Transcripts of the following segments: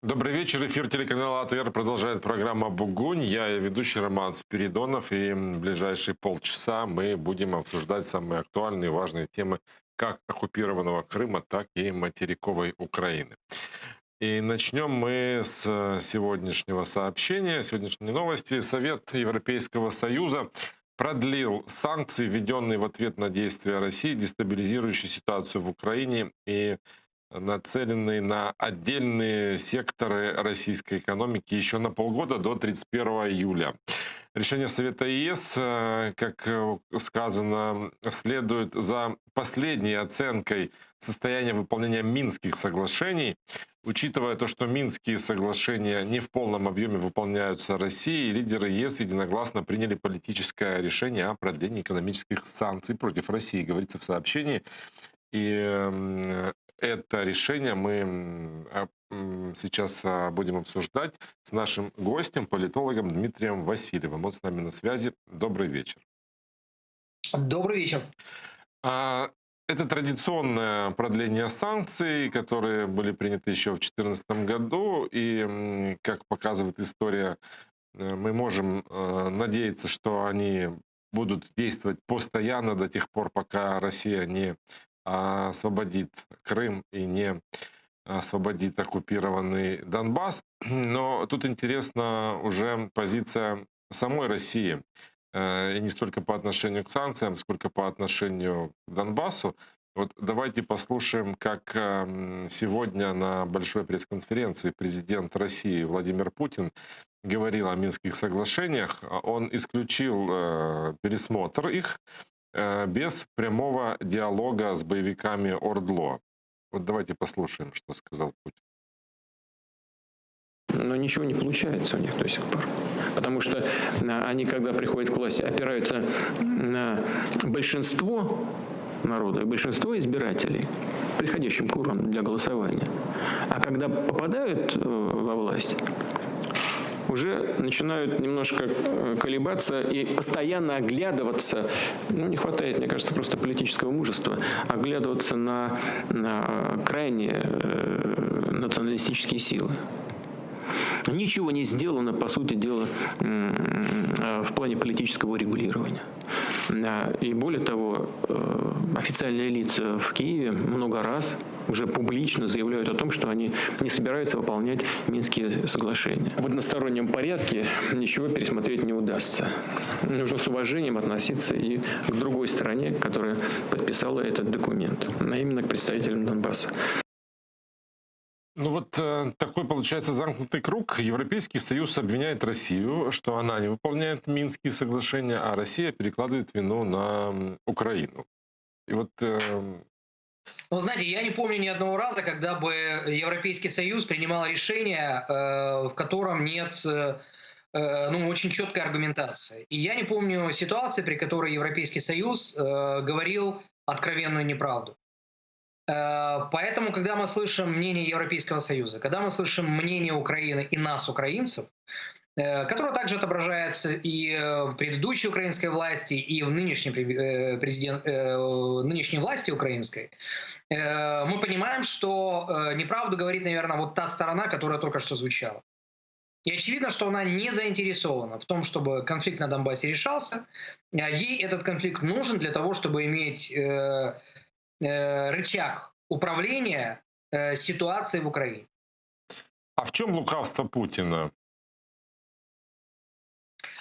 Добрый вечер. Эфир телеканала АТР продолжает программа «Бугунь». Я ведущий Роман Спиридонов. И в ближайшие полчаса мы будем обсуждать самые актуальные и важные темы как оккупированного Крыма, так и материковой Украины. И начнем мы с сегодняшнего сообщения, сегодняшней новости. Совет Европейского Союза продлил санкции, введенные в ответ на действия России, дестабилизирующие ситуацию в Украине и нацеленные на отдельные секторы российской экономики еще на полгода до 31 июля. Решение Совета ЕС, как сказано, следует за последней оценкой состояния выполнения Минских соглашений. Учитывая то, что Минские соглашения не в полном объеме выполняются Россией, лидеры ЕС единогласно приняли политическое решение о продлении экономических санкций против России, говорится в сообщении. И это решение мы сейчас будем обсуждать с нашим гостем, политологом Дмитрием Васильевым. Он с нами на связи. Добрый вечер. Добрый вечер. А, Это традиционное продление санкций, которые были приняты еще в 2014 году. И, как показывает история, мы можем надеяться, что они будут действовать постоянно до тех пор, пока Россия не освободит Крым и не освободит оккупированный Донбасс. Но тут интересна уже позиция самой России. И не столько по отношению к санкциям, сколько по отношению к Донбассу. Вот давайте послушаем, как сегодня на большой пресс-конференции президент России Владимир Путин говорил о Минских соглашениях. Он исключил пересмотр их без прямого диалога с боевиками ОРДЛО. Вот давайте послушаем, что сказал Путин. Но ничего не получается у них до сих пор. Потому что они, когда приходят к власти, опираются на большинство народа, большинство избирателей, приходящим к урнам для голосования. А когда попадают во власть, уже начинают немножко колебаться и постоянно оглядываться. Ну, не хватает, мне кажется, просто политического мужества. Оглядываться на крайние националистические силы. Ничего не сделано, по сути дела, в плане политического регулирования. И более того, официальные лица в Киеве много раз уже публично заявляют о том, что они не собираются выполнять Минские соглашения. В одностороннем порядке ничего пересмотреть не удастся. Нужно с уважением относиться и к другой стороне, которая подписала этот документ, а именно к представителям Донбасса. Ну вот такой получается замкнутый круг. Европейский Союз обвиняет Россию, что она не выполняет Минские соглашения, а Россия перекладывает вину на Украину. И вот Ну, знаете, я не помню ни одного раза, когда бы Европейский Союз принимал решение, в котором нет очень четкой аргументации. И я не помню ситуации, при которой Европейский Союз говорил откровенную неправду. Поэтому, когда мы слышим мнение Европейского Союза, когда мы слышим мнение Украины и нас, украинцев, которое также отображается и в предыдущей украинской власти, и в нынешней, нынешней власти украинской, мы понимаем, что неправду говорит, наверное, вот та сторона, которая только что звучала. И очевидно, что она не заинтересована в том, чтобы конфликт на Донбассе решался. Ей этот конфликт нужен для того, чтобы иметь рычаг управления ситуацией в Украине. а в чем лукавство Путина?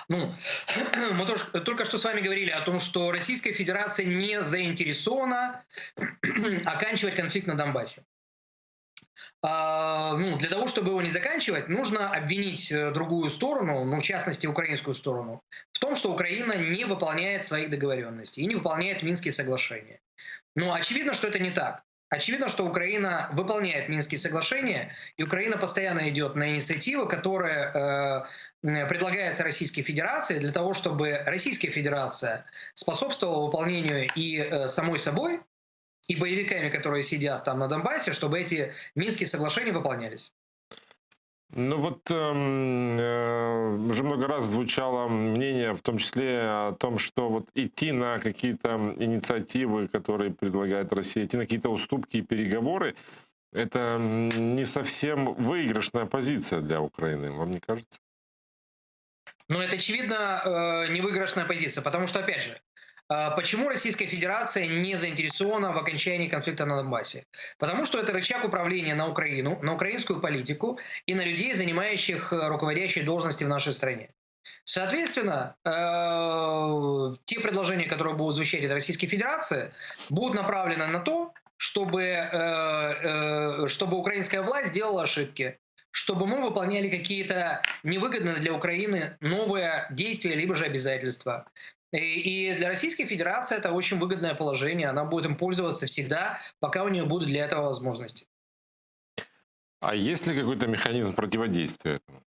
Ну, мы только что с вами говорили о том, что Российская Федерация не заинтересована оканчивать конфликт на Донбассе. Для того, чтобы его не заканчивать, нужно обвинить другую сторону, в частности, украинскую сторону, в том, что Украина не выполняет своих договоренностей и не выполняет Минские соглашения. Но очевидно, что это не так. Очевидно, что Украина выполняет Минские соглашения, и Украина постоянно идет на инициативы, которые предлагаются Российской Федерации для того, чтобы Российская Федерация способствовала выполнению и самой собой, и боевиками, которые сидят там на Донбассе, чтобы эти Минские соглашения выполнялись. Ну вот уже много раз звучало мнение, в том числе о том, что вот идти на какие-то инициативы, которые предлагает Россия, идти на какие-то уступки и переговоры, Это не совсем выигрышная позиция для Украины, вам не кажется? Но это, очевидно, невыигрышная позиция, потому что, опять же, почему Российская Федерация не заинтересована в окончании конфликта на Донбассе? Потому что это рычаг управления на Украину, на украинскую политику и на людей, занимающих руководящие должности в нашей стране. Соответственно, те предложения, которые будут звучать от Российской Федерации, будут направлены на то, чтобы украинская власть делала ошибки, чтобы мы выполняли какие-то невыгодные для Украины новые действия, либо же обязательства. И для Российской Федерации это очень выгодное положение. Она будет им пользоваться всегда, пока у нее будут для этого возможности. А есть ли какой-то механизм противодействия этому?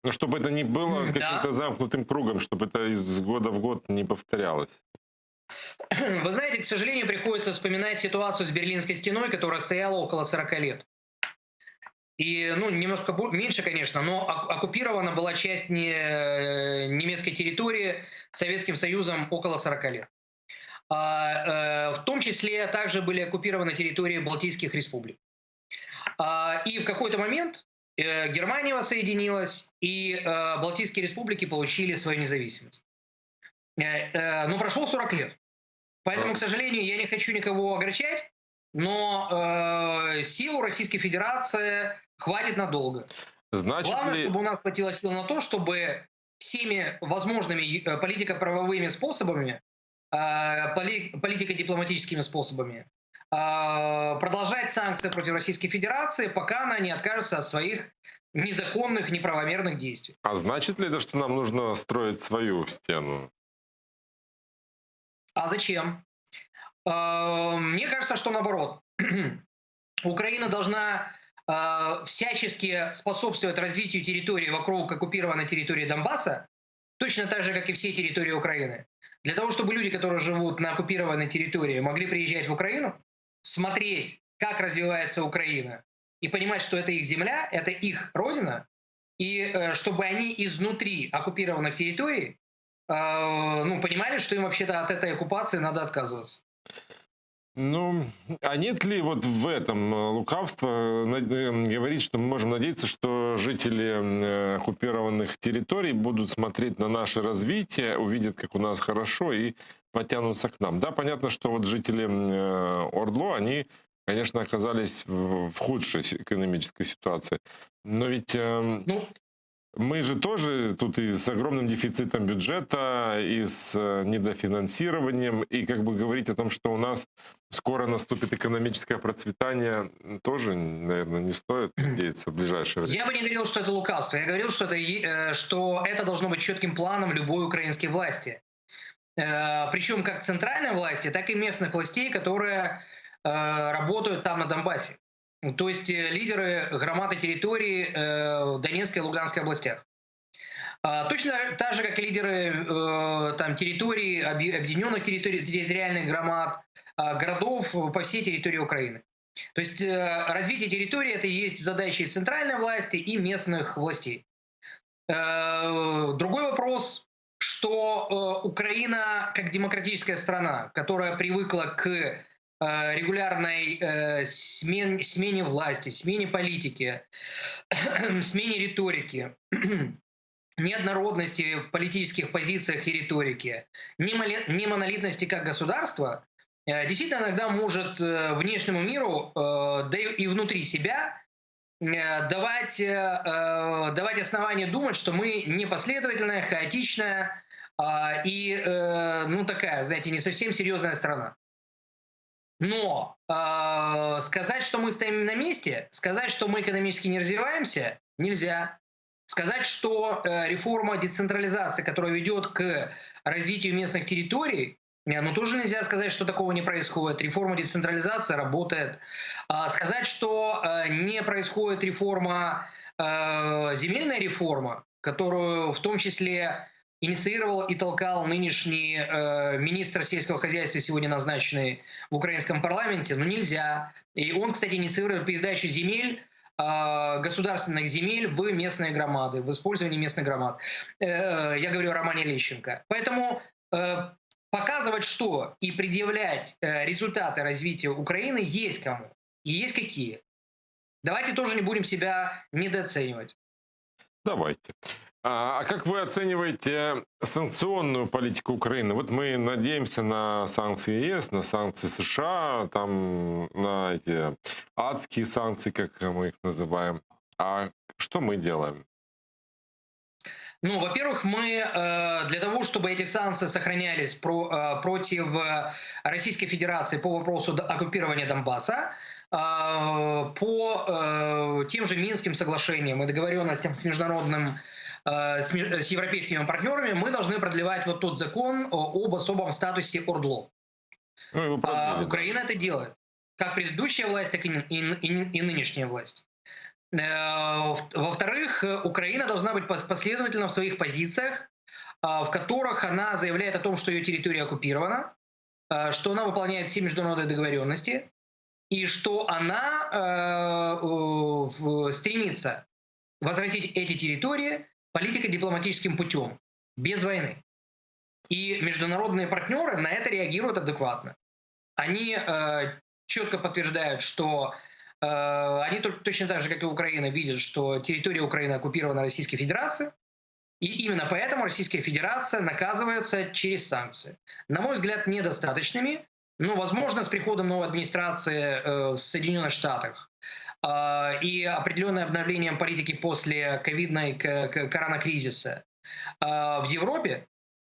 Ну, чтобы это не было Да. каким-то замкнутым кругом, чтобы это из года в год не повторялось. Вы знаете, к сожалению, приходится вспоминать ситуацию с Берлинской стеной, которая стояла около 40 лет. И, ну, немножко меньше, конечно, но оккупирована была часть немецкой территории Советским Союзом около 40 лет. В том числе также были оккупированы территории Балтийских республик. И в какой-то момент Германия воссоединилась, и Балтийские республики получили свою независимость. Но прошло 40 лет. Поэтому, к сожалению, я не хочу никого огорчать, но сил у Российской Федерации хватит надолго. Значит Главное, ли... чтобы у нас хватило сил на то, чтобы всеми возможными политико-правовыми способами, политико-дипломатическими способами продолжать санкции против Российской Федерации, пока она не откажется от своих незаконных, неправомерных действий. А значит ли это, что нам нужно строить свою стену? А зачем? Мне кажется, что наоборот. Украина должна всячески способствовать развитию территории вокруг оккупированной территории Донбасса, точно так же, как и все территории Украины. Для того, чтобы люди, которые живут на оккупированной территории, могли приезжать в Украину, смотреть, как развивается Украина, и понимать, что это их земля, это их родина, и чтобы они изнутри оккупированных территорий понимали, что им вообще-то от этой оккупации надо отказываться. Ну, а нет ли вот в этом лукавства говорить, что мы можем надеяться, что жители оккупированных территорий будут смотреть на наше развитие, увидят, как у нас хорошо, и потянутся к нам? Да, понятно, что вот жители Ордло, они, конечно, оказались в худшей экономической ситуации. Но ведь мы же тоже тут и с огромным дефицитом бюджета, и с недофинансированием, и как бы говорить о том, что у нас скоро наступит экономическое процветание, тоже, наверное, не стоит надеяться в ближайшее время. Я бы не говорил, что это лукавство. Я говорил, что это должно быть четким планом любой украинской власти. Причем как центральной власти, так и местных властей, которые работают там на Донбассе. То есть лидеры громады территории в Донецкой и Луганской областях. Точно так же, как и лидеры территорий, объединенных территориальных громад, городов по всей территории Украины. То есть развитие территории – это и есть задача и центральной власти, и местных властей. Другой вопрос, что Украина, как демократическая страна, которая привыкла к регулярной смене власти, смене политики, смене риторики, неоднородности в политических позициях и риторике, не монолитности как государства, действительно иногда может внешнему миру, да и внутри себя, давать основания думать, что мы непоследовательная, хаотичная и такая, знаете, не совсем серьезная страна. Но сказать, что мы стоим на месте, сказать, что мы экономически не развиваемся, нельзя. Сказать, что реформа децентрализации, которая ведет к развитию местных территорий, тоже нельзя сказать, что такого не происходит. Реформа децентрализации работает. Сказать, что не происходит земельная реформа, которую в том числе инициировал и толкал нынешний министр сельского хозяйства, сегодня назначенный в украинском парламенте, нельзя. И он, кстати, инициирует передачу земель, государственных земель в местные громады, в использовании местных громад. Я говорю о Романе Лещенко. Поэтому показывать что и предъявлять результаты развития Украины есть кому. и есть какие. Давайте тоже не будем себя недооценивать. Давайте. А как вы оцениваете санкционную политику Украины? Вот мы надеемся на санкции ЕС, на санкции США, там, на эти адские санкции, как мы их называем. А что мы делаем? Ну, во-первых, мы для того, чтобы эти санкции сохранялись против Российской Федерации по вопросу оккупирования Донбасса, по тем же Минским соглашениям и договоренностям с международным, с европейскими партнерами, мы должны продлевать вот тот закон об особом статусе ОРДЛО. Ну, его продлили, да. Украина это делает. Как предыдущая власть, так и нынешняя власть. Во-вторых, Украина должна быть последовательна в своих позициях, в которых она заявляет о том, что ее территория оккупирована, что она выполняет все международные договоренности, и что она стремится возвратить эти территории политико-дипломатическим путем, без войны. И международные партнеры на это реагируют адекватно. Они четко подтверждают, что они точно так же, как и Украина, видят, что территория Украины оккупирована Российской Федерацией, и именно поэтому Российская Федерация наказывается через санкции. На мой взгляд, недостаточными, но, возможно, с приходом новой администрации в Соединенных Штатах и определенным обновлением политики после ковидной коронакризиса в Европе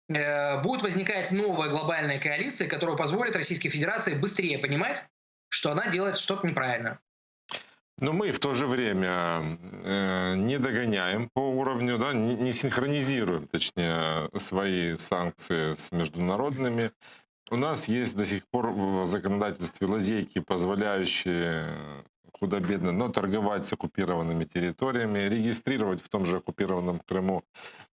будет возникать новая глобальная коалиция, которая позволит Российской Федерации быстрее понимать, что она делает что-то неправильно. Но мы в то же время не догоняем по уровню, да, не синхронизируем, точнее, свои санкции с международными. У нас есть до сих пор в законодательстве лазейки, позволяющие худо-бедно, но торговать с оккупированными территориями, регистрировать в том же оккупированном Крыму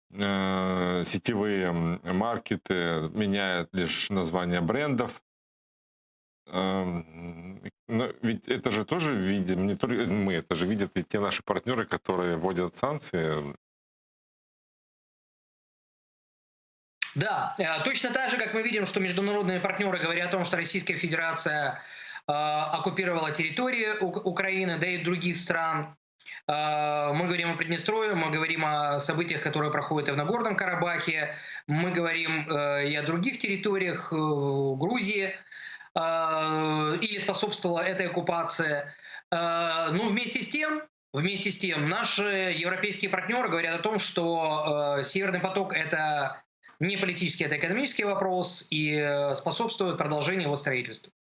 сетевые маркеты, меняя лишь название брендов. Но ведь это же тоже видим, не только мы, это же видят и те наши партнеры, которые вводят санкции. Да, точно так же, как мы видим, что международные партнеры говорят о том, что Российская Федерация оккупировала территории Украины, да и других стран. Мы говорим о Приднестровье, мы говорим о событиях, которые проходят и в Нагорном Карабахе, мы говорим и о других территориях Грузии, или способствовала этой оккупации. Но вместе с тем наши европейские партнеры говорят о том, что Северный поток — это не политический, это экономический вопрос и способствует продолжению его строительства.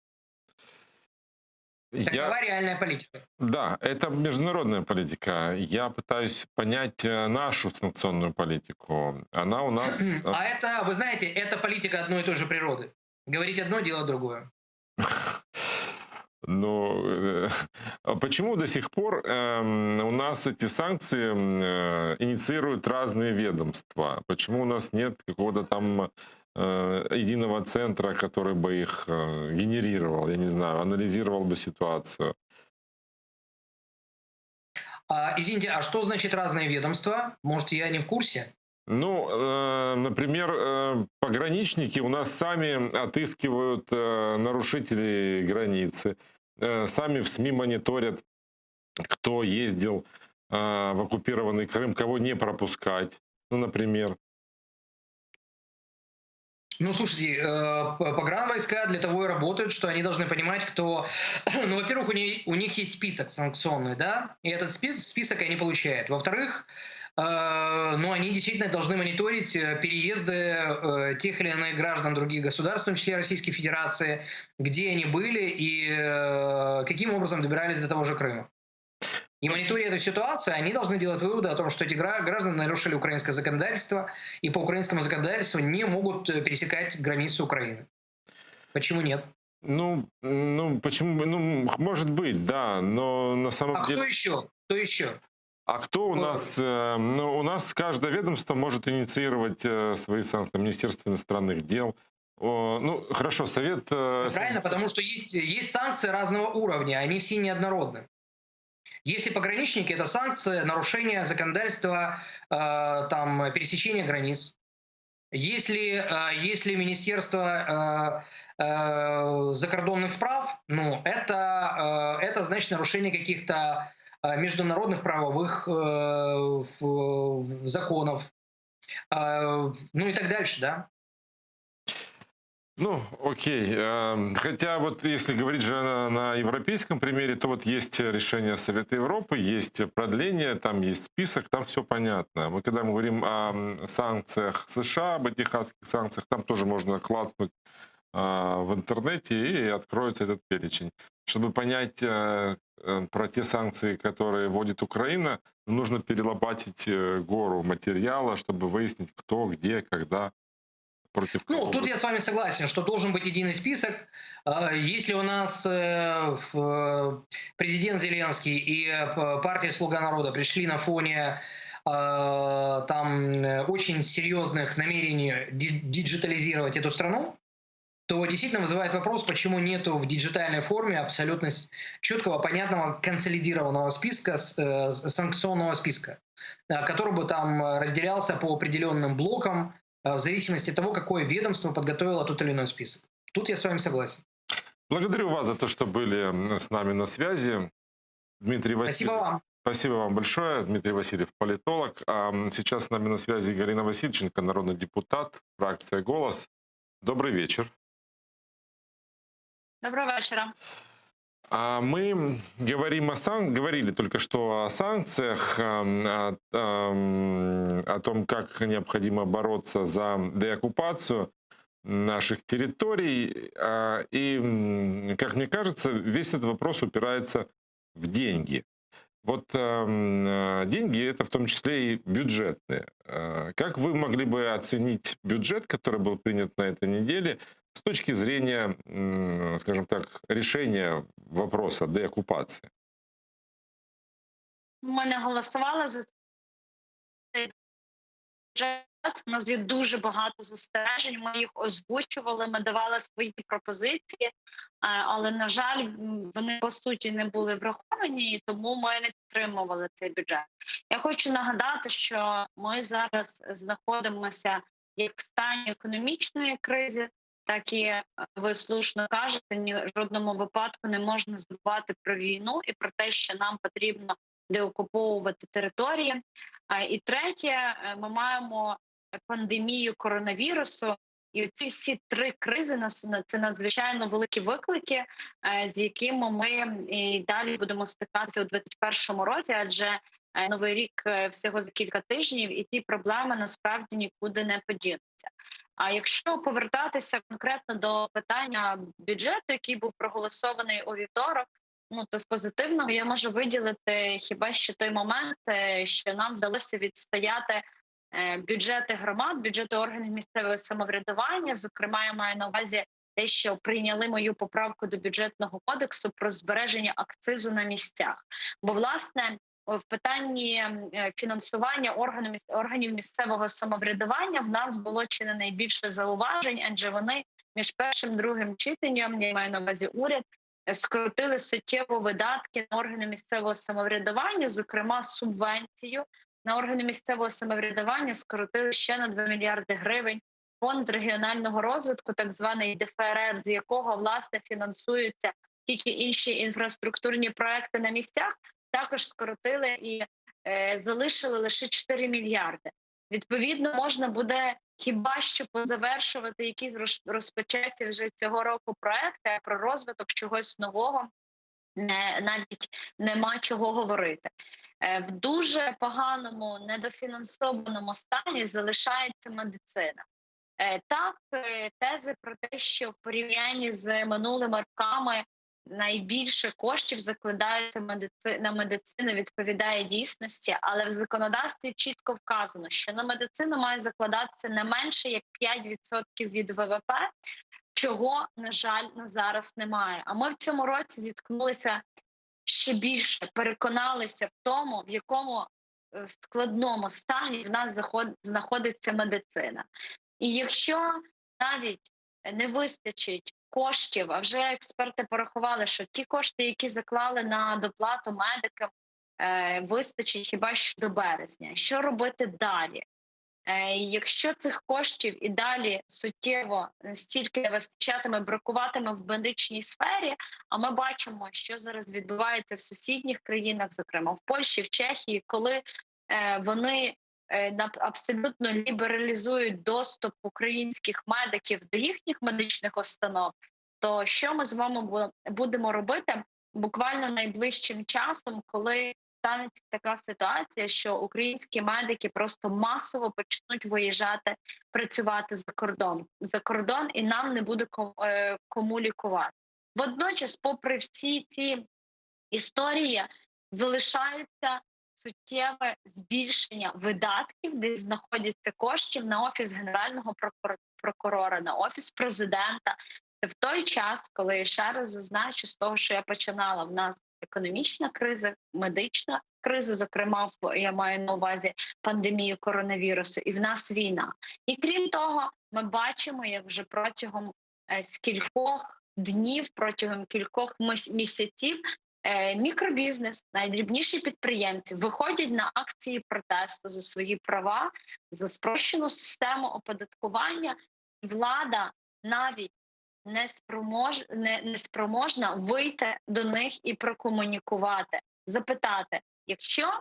Такова реальная политика. Да, это международная политика. Я пытаюсь понять нашу санкционную политику. Она у нас... А это, вы знаете, это политика одной и той же природы. Говорить одно, делать другое. Но почему до сих пор у нас эти санкции инициируют разные ведомства? Почему у нас нет какого-то там единого центра, который бы их генерировал, я не знаю, анализировал бы ситуацию? Извините, а что значит разные ведомства? Может, я не в курсе? Ну, например, пограничники у нас сами отыскивают нарушителей границы, сами в СМИ мониторят, кто ездил в оккупированный Крым, кого не пропускать, ну, например. Ну, слушайте, погранвойска для того и работают, что они должны понимать, кто... Ну, во-первых, у них есть список санкционный, да, и этот список они получают. Во-вторых, ну, они действительно должны мониторить переезды тех или иных граждан других государств, в том числе Российской Федерации, где они были и каким образом добирались до того же Крыма. И мониторя эту ситуацию, они должны делать выводы о том, что эти граждане нарушили украинское законодательство и по украинскому законодательству не могут пересекать границу Украины. Почему нет? Ну, почему? Ну, может быть, да, но на самом деле... Кто еще? Кто еще? А кто у нас? Ну, у нас каждое ведомство может инициировать свои санкции. Министерство иностранных дел. Ну, хорошо, Совет... Правильно, потому что есть санкции разного уровня, они все неоднородны. Если пограничники — это санкции, нарушение законодательства, там, пересечения границ. Если Министерство закордонных справ, ну, это значит нарушение каких-то международных правовых законов, ну и так дальше, да. Ну, окей. Хотя вот если говорить же на европейском примере, то вот есть решение Совета Европы, есть продление, там есть список, там все понятно. Когда мы говорим о санкциях США, об этих адских санкциях, там тоже можно клацнуть в интернете и откроется этот перечень. Чтобы понять про те санкции, которые вводит Украина, нужно перелопатить гору материала, чтобы выяснить, кто, где, когда, против Ну, кого. тут я с вами согласен, что должен быть единый список. Если у нас президент Зеленский и партия «Слуга народа» пришли на фоне очень серьезных намерений диджитализировать эту страну, то действительно вызывает вопрос, почему нету в диджитальной форме абсолютно четкого, понятного, консолидированного списка, санкционного списка, который бы там разделялся по определенным блокам, в зависимости от того, какое ведомство подготовило тот или иной список. Тут я с вами согласен. Благодарю вас за то, что были с нами на связи. Дмитрий Васильев. Спасибо вам. Спасибо вам большое. Дмитрий Васильев, политолог. А сейчас с нами на связи Галина Васильченко, народный депутат, фракция «Голос». Добрый вечер. Доброго вечора. Мы говорим говорили только что о санкциях, о том, как необходимо бороться за деоккупацию наших территорий. И, как мне кажется, весь этот вопрос упирается в деньги. Вот деньги — это в том числе и бюджетные. Как вы могли бы оценить бюджет, который был принят на этой неделе, с точки зрения, скажем так, решения вопроса деоккупации? Ми не голосували за цей бюджет. У нас є дуже багато застережень. Ми їх озвучували, ми давали свої пропозиції, але, на жаль, вони по суті не були враховані, і тому ми не підтримували цей бюджет. Я хочу нагадати, що ми зараз знаходимося як в стані економічної кризи, так і ви слушно кажете, ні в жодному випадку не можна забувати про війну і про те, що нам потрібно деокуповувати території. І третє, ми маємо пандемію коронавірусу, і ці всі три кризи це надзвичайно великі виклики, з якими ми і далі будемо стикатися у 2021 році, адже новий рік всього за кілька тижнів, і ці проблеми насправді нікуди не подінуться. А якщо повертатися конкретно до питання бюджету, який був проголосований у вівторок, ну то з позитивного я можу виділити хіба що той момент, що нам вдалося відстояти бюджети громад, бюджети органів місцевого самоврядування. Зокрема, я маю на увазі те, що прийняли мою поправку до бюджетного кодексу про збереження акцизу на місцях. Бо, власне, в питанні фінансування органів місцевого самоврядування в нас було чи не найбільше зауважень, адже вони між першим і другим читанням, я маю на увазі уряд, скоротили суттєво видатки на органи місцевого самоврядування, зокрема субвенцію на органи місцевого самоврядування скоротили ще на 2 мільярди гривень. Фонд регіонального розвитку, так званий ДФРР, з якого, власне, фінансуються ті чи інші інфраструктурні проекти на місцях, також скоротили і залишили лише 4 мільярди. Відповідно, можна буде хіба що позавершувати якісь розпочаті вже цього року проекти, а про розвиток чогось нового навіть нема чого говорити. В дуже поганому, недофінансованому стані залишається медицина. Так, тези про те, що в порівнянні з минулими роками найбільше коштів закладаються на медицину, відповідає дійсності, але в законодавстві чітко вказано, що на медицину має закладатися не менше як 5% від ВВП, чого, на жаль, на зараз немає. А ми в цьому році зіткнулися ще більше, переконалися в тому, в якому складному стані в нас знаходиться медицина. І якщо навіть не вистачить коштів, а вже експерти порахували, що ті кошти, які заклали на доплату медикам, вистачить хіба що до березня. Що робити далі? Якщо цих коштів і далі суттєво стільки не вистачатиме, бракуватиме в медичній сфері, а ми бачимо, що зараз відбувається в сусідніх країнах, зокрема в Польщі, в Чехії, коли вони абсолютно лібералізують доступ українських медиків до їхніх медичних установ, то що ми з вами будемо робити буквально найближчим часом, коли станеться така ситуація, що українські медики просто масово почнуть виїжджати працювати за кордон, і нам не буде кому лікувати. Водночас, попри всі ці історії, залишається суттєве збільшення видатків, де знаходяться коштів на офіс генерального прокурора, на офіс президента. Це в той час, коли я ще раз зазначу з того, що я починала, в нас економічна криза, медична криза, зокрема, я маю на увазі пандемію коронавірусу, і в нас війна. І крім того, ми бачимо, як вже протягом кількох днів, протягом кількох місяців мікробізнес, найдрібніші підприємці виходять на акції протесту за свої права, за спрощену систему оподаткування. Влада навіть не спроможна вийти до них і прокомунікувати, запитати, якщо,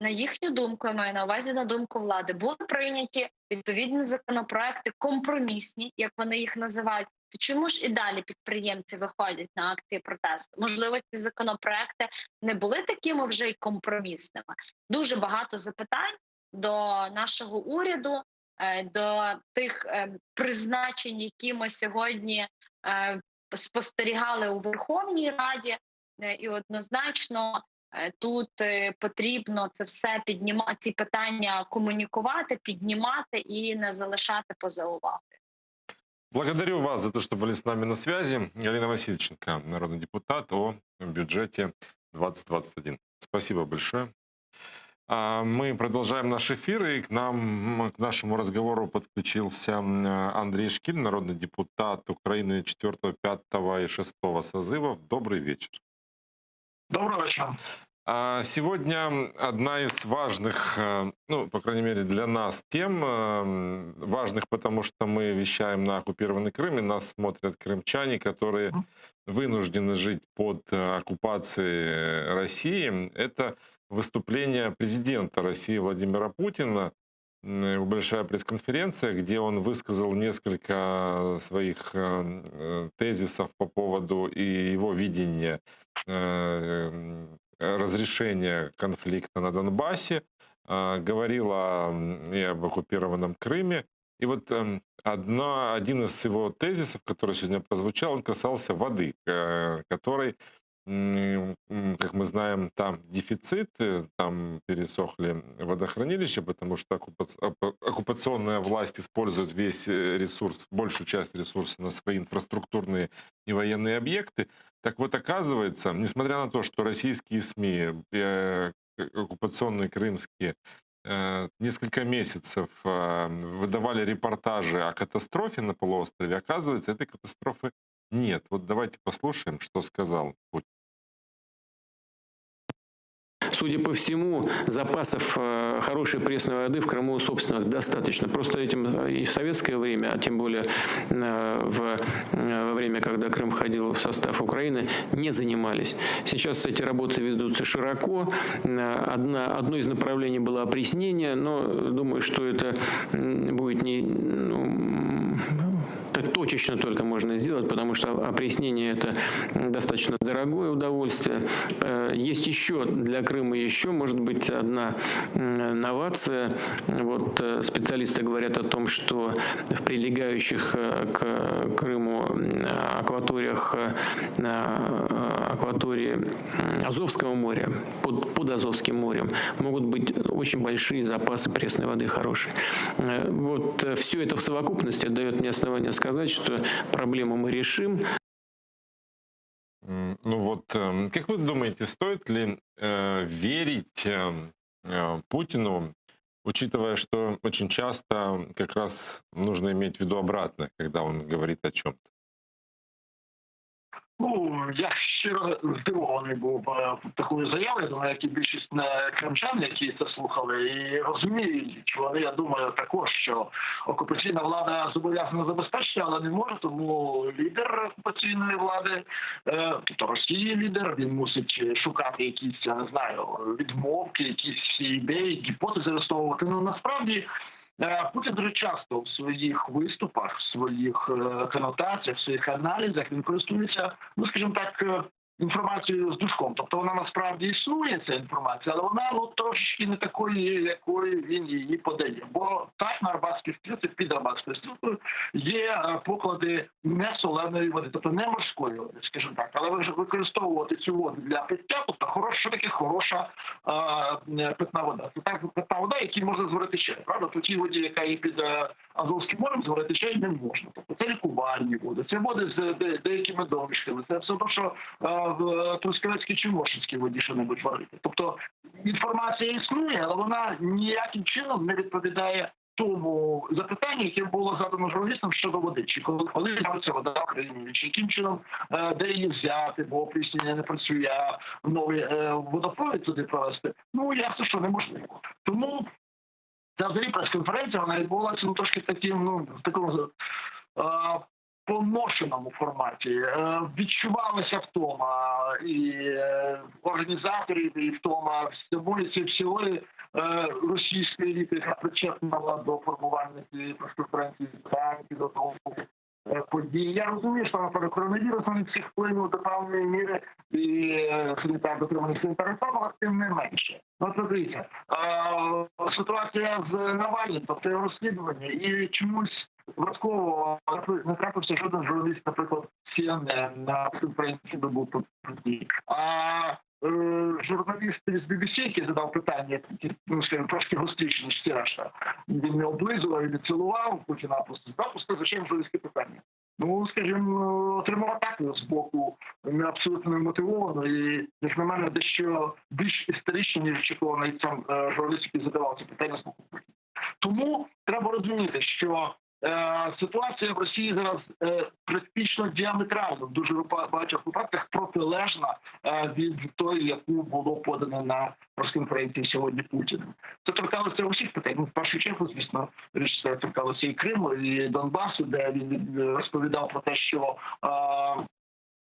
на їхню думку, я маю на увазі на думку влади, були прийняті відповідні законопроекти, компромісні, як вони їх називають, то чому ж і далі підприємці виходять на акції протесту? Можливо, ці законопроекти не були такими вже й компромісними. Дуже багато запитань до нашого уряду, до тих призначень, які ми сьогодні спостерігали у Верховній Раді, і однозначно тут потрібно це все піднімати, ці питання комунікувати, піднімати і не залишати поза увагою. Благодарю вас за то, что были с нами на связи. Галина Васильченко, народный депутат, о бюджете 2021. Спасибо большое. Мы продолжаем наш эфир, и к нашему разговору подключился Андрей Шкиль, народный депутат Украины 4, 5 и 6 созывов. Добрый вечер. Доброго вечера. Сегодня одна из важных, ну, по крайней мере, для нас тем, важных, потому что мы вещаем на оккупированный Крым, и нас смотрят крымчане, которые вынуждены жить под оккупацией России. Это выступление президента России Владимира Путина, большая пресс-конференция, где он высказал несколько своих тезисов по поводу и его видения разрешения конфликта на Донбассе, говорила и об оккупированном Крыме. И вот один из его тезисов, который сегодня прозвучал, он касался воды, которой, как мы знаем, там дефицит, там пересохли водохранилища, потому что оккупационная власть использует весь ресурс, большую часть ресурса на свои инфраструктурные и военные объекты. Так вот, оказывается, несмотря на то, что российские СМИ, оккупационные крымские, несколько месяцев выдавали репортажи о катастрофе на полуострове, оказывается, этой катастрофы нет. Вот давайте послушаем, что сказал Путин. Судя по всему, запасов хорошей пресной воды в Крыму, собственно, достаточно. Просто этим и в советское время, а тем более во время, когда Крым входил в состав Украины, не занимались. Сейчас эти работы ведутся широко. Одно из направлений было опреснение, но думаю, что это будет так точечно только можно сделать, потому что опреснение – это достаточно дорогое удовольствие. Есть еще для Крыма может быть одна новация. Вот специалисты говорят о том, что в прилегающих к Крыму акватории Азовского моря, под Азовским морем, могут быть очень большие запасы пресной воды хорошие. Вот все это в совокупности дает мне основание сказать, что проблему мы решим. Ну вот, как вы думаете, стоит ли верить Путину, учитывая, что очень часто как раз нужно иметь в виду обратное, когда он говорит о чем-то? Ну, я щиро здивований був такою заявою, думаю, як і більшість кримчан, які це слухали, і розуміють, вони, я думаю, також, що окупаційна влада зобов'язана забезпечити, але не може, тому лідер окупаційної влади, тобто Росії лідер, він мусить шукати якісь, я не знаю, відмовки, якісь ідеї, гіпотези висновувати. Ну, насправді, Путін дуже часто в своїх виступах, в своїх конотаціях, в своїх аналізах він користується, ну скажімо так, інформацією з дужком. Тобто вона насправді існує, ця інформація, але вона трошечки не такої, якою він її подає. Бо так на Арбатській стрілці, під Арбатською стрілкою є поклади не соленої води, тобто не морської води, скажімо так. Але використовувати цю воду для пиття, тобто що таке хороша питна вода. Це так питна вода, яку можна зварити чай. Правда, по тій воді, яка є під Азовським морем, зварити чай не можна. Тобто це лікувальні води, це води з деякими домішками, це все те, що в Трускавецькій чи Моршинській воді що-небудь варити. Тобто інформація існує, але вона ніяким чином не відповідає тому запитанню, яке було задано журналістам щодо води. Чи коли з'явиться вода в Україні, чи яким чином, де її взяти, бо опріснення не працює, а новий водопровід туди провести. Ну, ясно, що неможливо. Тому ця взагалі прес-конференція, вона відбувалася трошки таким, в такому поношеному форматі. Відчувалася втома і організаторів, і втома всієї російської еліти, яка причетна була до формування цієї прес-конференції, до того подій. Я розумію, що, наприклад, коронавірус на всіх вплинув до певної міри і дотриманих санітарних правил, тим не менше. Ну, дивіться, ситуація з Навальним, тобто його розслідування, і чомусь випадково не трапився жоден журналіст, наприклад, CNN на конференції, де був подій. А журналіст з BBC, який задав питання, ну, скажімо, трошки гостріше, ніж всі решта, він не облизував і не цілував Путіна, просто звичайно журналістське питання. Ну, скажімо, отримав атаку з боку абсолютно немотивовано і, як на мене, дещо більш історично, ніж очікував навіть сам журналіст, який задавав це питання з боку Путіна. Тому треба розуміти, що ситуація в Росії зараз практично діаметрально в дуже багатьох випадках протилежна від тої, яку було подано на прес-конференції сьогодні Путіним. Це торкалося усіх питань. Ну, в першу чергу, звісно, річ це торкалося і Криму, і Донбасу, де він розповідав про те, що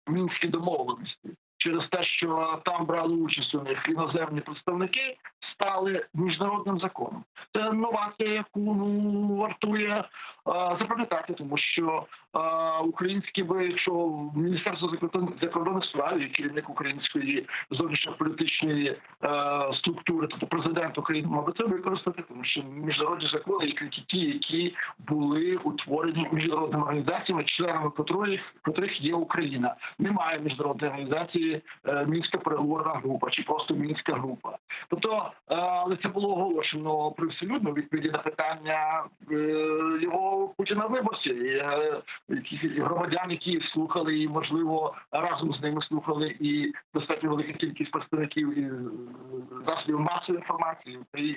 мінські домовленості через те, що там брали участь у них іноземні представники, стали міжнародним законом. Це новація, яку вартує запам'ятати, тому що українські би, якщо Міністерство закордонних справ і керівник української зовнішньополітичної структури, тобто президент України, мав би це використати, тому що міжнародні закони, які ті, які були утворені міжнародними організаціями, членами котрих є Україна. Немає міжнародної організації Мінська переговорна група чи просто Мінська група. Тобто, але це було оголошено привселюдно відповіді на питання його Путіна виборців, і громадян, які слухали, і, можливо, разом з ними слухали і достатньо велика кількість представників і засобів масової інформації, і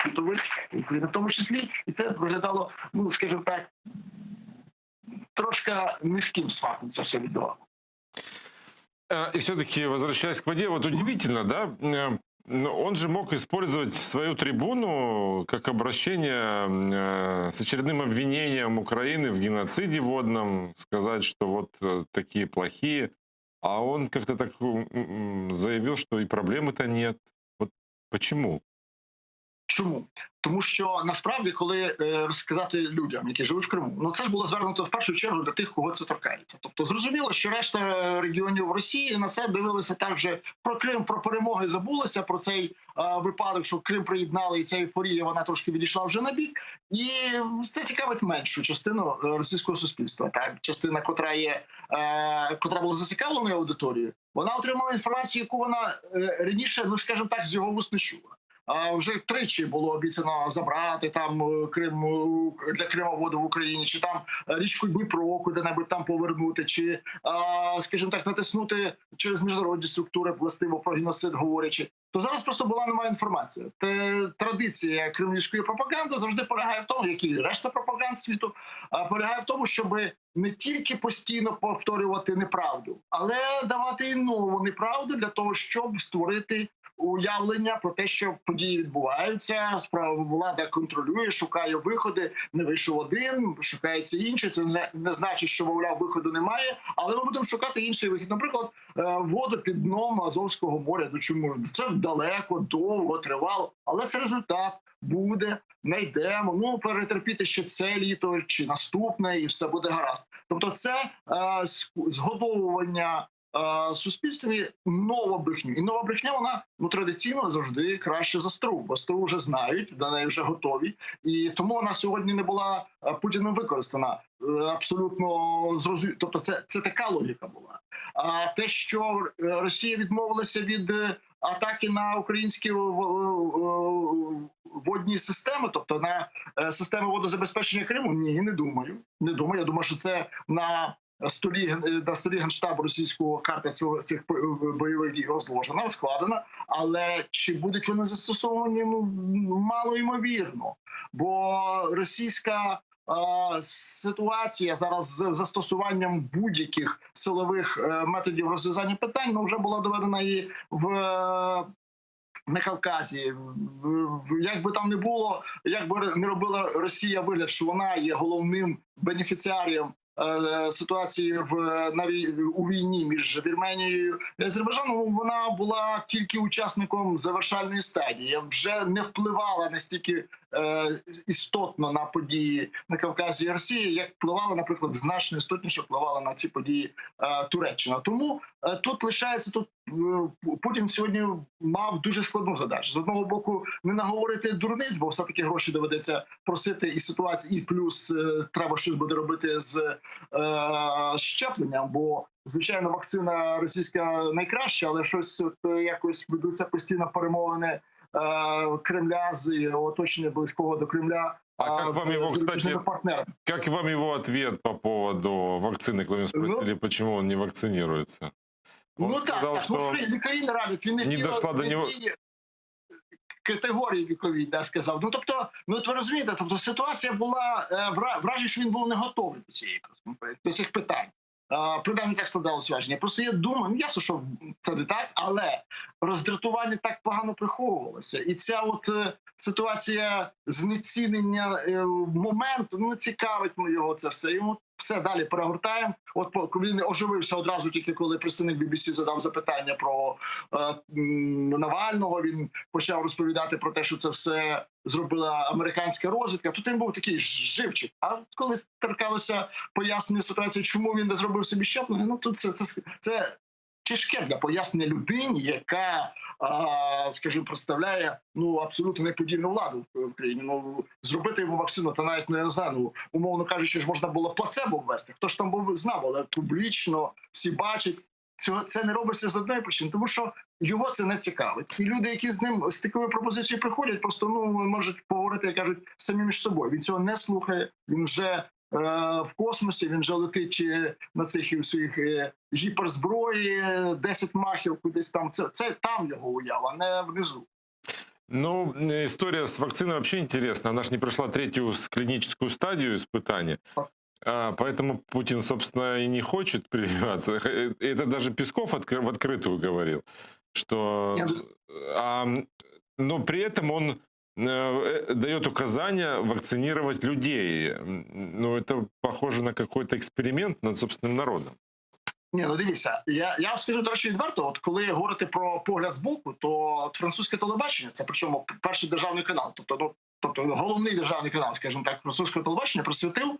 світових, і в тому числі. І це виглядало, ну, скажімо так, трошки низьким смаком це все відбувало. И все-таки, возвращаясь к воде, вот удивительно, да, он же мог использовать свою трибуну как обращение с очередным обвинением Украины в геноциде водном, сказать, что вот такие плохие, а он как-то так заявил, что и проблемы-то нет. Вот почему? Чому? Тому що насправді, коли розказати людям, які живуть в Криму, ну це ж було звернуто в першу чергу до тих, кого це торкається. Тобто зрозуміло, що решта регіонів Росії на це дивилися так же про Крим, про перемоги забулися, про цей випадок, що Крим приєднали, і ця ейфорія, вона трошки відійшла вже на бік. І це цікавить меншу частину російського суспільства. Так, частина, котра була зацікавленою аудиторією, вона отримала інформацію, яку вона раніше, ну скажімо так, з його вуст не чула. вже тричі було обіцяно забрати там Крим для Крима воду в Україні, чи там річку Дніпро куди-небудь там повернути, чи, скажімо так, натиснути через міжнародні структури, властиво про геноцид говорячи, то зараз просто була немає інформації. Традиція кремлівської пропаганди завжди полягає в тому, як і решта пропаганд світу, полягає в тому, щоб не тільки постійно повторювати неправду, але давати і нову неправду для того, щоб створити уявлення про те, що події відбуваються, влада контролює, шукає виходи, не вийшов один, шукається інший. Це не значить, що, мовляв, виходу немає, але ми будемо шукати інший вихід. Наприклад, воду під дном Азовського моря. Ну чому? Це далеко, довго, тривало, але це результат. Буде, знайдемо, ну перетерпіти ще це літо чи наступне, і все буде гаразд. Тобто це згодовування суспільстві нова брехню. І нова брехня, вона традиційно завжди краще за стару, бо стару вже знають, до неї вже готові. І тому вона сьогодні не була Путіним використана. Абсолютно зрозуміло. Тобто це така логіка була. А те, що Росія відмовилася від атаки на українські водні системи, тобто на системи водозабезпечення Криму, ні, не думаю. Не думаю. Я думаю, що це на столі Генштабу російського карта цих бойових дій розложена, складена, але чи будуть вони застосовані, мало ймовірно. Бо російська ситуація зараз з застосуваннням будь-яких силових методів розв'язання питань вже була доведена і на Кавказі. Як би там не було, як би не робила Росія вигляд, що вона є головним бенефіціарієм ситуації у війні між Вірменією і Азербайджаном, вона була тільки учасником завершальної стадії, вже не впливала настільки істотно на події на Кавказі і Росії, як впливала, наприклад, значно істотніше впливала на ці події Туреччина. Тому тут лишається, Путін сьогодні мав дуже складну задачу. З одного боку, не наговорити дурниць, бо все-таки гроші доведеться просити і ситуації, і плюс треба щось буде робити з щепленням, бо, звичайно, вакцина російська найкраща, але щось якось ведуться постійно перемовини Кремля з оточення близького до Кремля. А как вам его, кстати, как вам его ответ по поводу вакцины, когда спросили, почему он не вакцинируется? Он сказал, что лікарі не радять, він не дошла до нього категорії вікові, сказав. Тобто, от ви розумієте, тобто ситуація була, враження, що він був не готовий до цих питань. Принаймні так складалося враження. Просто я думаю, ясно, що це не так, але роздратування так погано приховувалося. І ця ситуація знецінення моменту, не цікавить його це все. Йому все далі перегортаємо. Він оживився одразу тільки, коли представник BBC задав запитання про Навального. Він почав розповідати про те, що це все зробила американська розвідка. Тут він був такий живчик. А коли торкалося пояснення ситуації, чому він не зробив собі щеплення, тут це тяжке для пояснення людині, яка, скажімо, представляє абсолютно неподільну владу в Україні. Зробити йому вакцину, то навіть, я не знаю, умовно кажучи, ж можна було плацебо ввести. Хто ж там був, знав, але публічно всі бачать. Це не робиться з одної причини, тому що його це не цікавить. І люди, які з ним з такою пропозицією приходять, просто можуть поговорити, як кажуть, самі між собою. Він цього не слухає, він вже в космосі, він вже летить на цих своїх гіперзброї, 10 махів кудись там. Це там його уява, а не внизу. Ну, история с вакциной вообще интересна. Она же не прошла третью клиническую стадию испытания. Поэтому Путин, собственно, и не хочет прививаться. Это даже Песков в открытую говорил, что... Но при этом он дает указания вакцинировать людей. Ну, это похоже на какой-то експеримент над собственним народом. Ні, дивіться, я вам скажу, до речі, відверто, коли говорити про погляд збоку, то французьке телебачення, це причому перший державний канал, тобто головний державний канал, скажімо так, французького телебачення присвятив,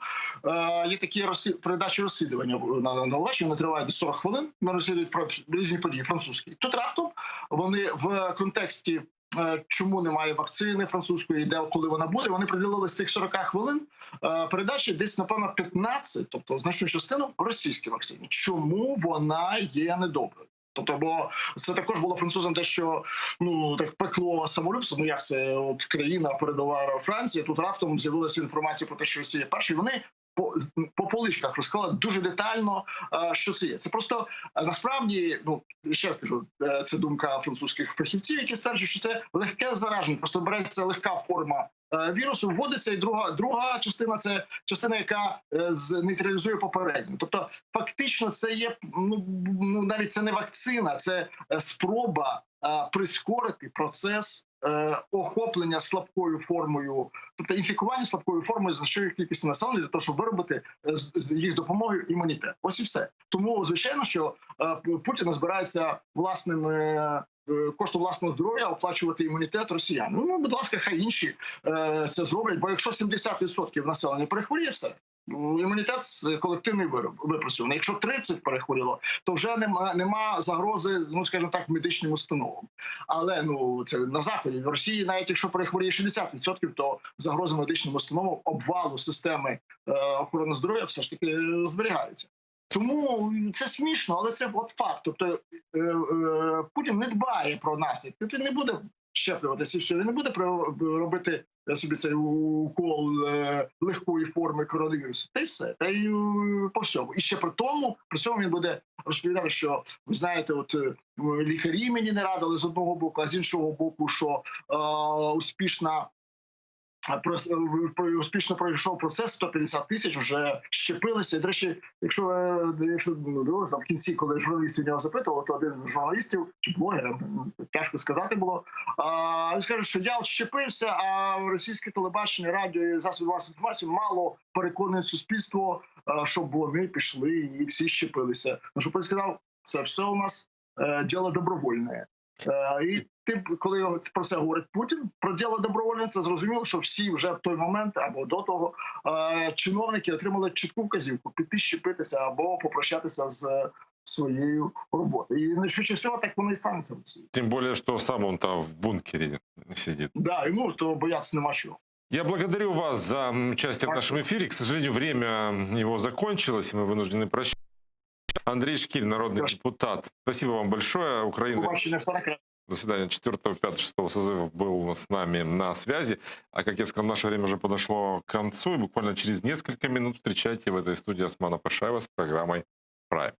є такі передачі розслідування на телебаченні, вони тривають 40 хвилин, вони розслідують про різні події французькі. Тут раптом вони в контексті, чому немає вакцини французької, і де, коли вона буде, вони приділили з цих 40 хвилин передачі десь, напевно, 15, тобто значну частину російській вакцині. Чому вона є недоброю? Тобто, бо це також було французам дещо так пекло самолюбство. Ну як це от країна передала Франції. Тут раптом з'явилася інформація про те, що Росія перша. І вони по поличках розклали дуже детально, що це є. Це просто насправді, ще раз кажу, це думка французьких фахівців, які стверджують, що це легке зараження. Просто береться легка форма вірусу, вводиться, і друга частина – це частина, яка нейтралізує попередню. Тобто фактично це є, навіть це не вакцина, це спроба прискорити процес охоплення слабкою формою, тобто інфікування слабкою формою значної кількості населення для того, щоб виробити з їх допомогою імунітет. Ось і все. Тому, звичайно, що Путін збирається коштом власного здоров'я оплачувати імунітет росіян. Ну, будь ласка, хай інші це зроблять, бо якщо 70% населення перехворіє, все. Імунітет колективний випрацьований. Якщо 30 перехворіло, то вже нема загрози, скажімо так, медичним установам. Але це на заході, в Росії, навіть якщо перехворіє 60%, то загроза медичним установам, обвалу системи охорони здоров'я все ж таки зберігається. Тому це смішно, але це от факт. Тобто Путін не дбає про наслідки. Він не буде щеплюватися і все. Він не буде робити собі цей укол легкої форми коронавірусу. Та й все. Та й по всьому. І ще при цьому він буде розповідати, що, ви знаєте, от лікарі мені не радили з одного боку, а з іншого боку, що успішно пройшов процес, 150 тисяч вже щепилися. І, до речі, якщо в кінці, коли журналістів нього запитували, то один з журналістів, чи блогерів, тяжко сказати було, він скаже, що я от щепився, а російське телебачення, радіо і засоби масової інформації мало переконують суспільство, щоб вони пішли і всі щепилися. Що Путін сказав, це все у нас діло добровольне. І коли про це говорить Путін, про діло добровольне, це зрозуміло, що всі вже в той момент або до того чиновники отримали чітку вказівку піти щепитися або попрощатися з своєю роботою. І найшвидше всього так воно і станеться в Росії. Тем более, что сам он там в бункере сидит. Да, йому то боятися нема чого. Я благодарю вас за участие в нашем эфире. К сожалению, время его закончилось, и мы вынуждены прощаться. Андрей Шкиль, народный депутат. Спасибо вам большое. Украина. Побачення, все на До свидания. 4, 5, 6 созыва был с нами на связи. А как я сказал, наше время уже подошло к концу. И буквально через несколько минут встречайте в этой студии Османа Пашаева с программой «Прайм».